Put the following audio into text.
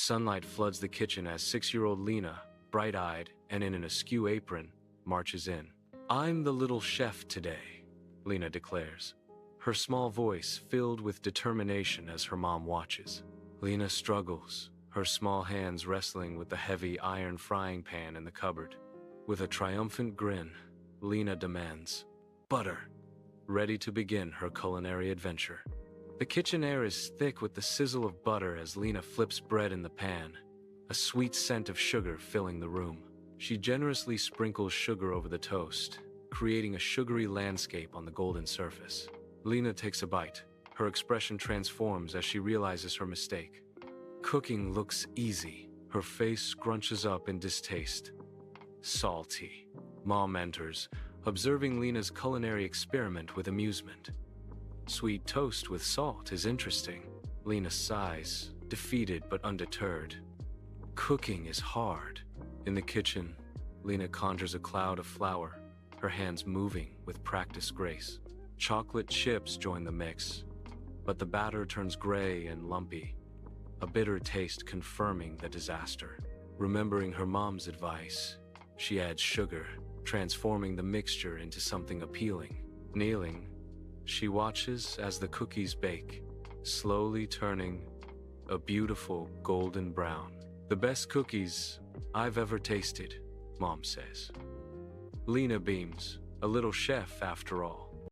Sunlight floods the kitchen as 6-year-old Lina, bright-eyed and in an askew apron, marches in. "I'm the little chef today," Lina declares, her small voice filled with determination as her mom watches. Lina struggles, her small hands wrestling with the heavy iron frying pan in the cupboard. With a triumphant grin, Lina demands, "Butter," ready to begin her culinary adventure. The kitchen air is thick with the sizzle of butter as Lina flips bread in the pan, a sweet scent of sugar filling the room. She generously sprinkles sugar over the toast, creating a sugary landscape on the golden surface. Lina takes a bite. Her expression transforms as she realizes her mistake. Cooking looks easy. Her face scrunches up in distaste. Salty. Mom enters, observing Lina's culinary experiment with amusement. Sweet toast with salt is interesting. Lina sighs, defeated but undeterred. Cooking is hard. In the kitchen, Lina conjures a cloud of flour, her hands moving with practiced grace. Chocolate chips join the mix, but the batter turns gray and lumpy, a bitter taste confirming the disaster. Remembering her mom's advice, she adds sugar, transforming the mixture into something appealing. Kneeling, she watches as the cookies bake, slowly turning a beautiful golden brown. "The best cookies I've ever tasted," Mom says. Lina beams, a little chef after all.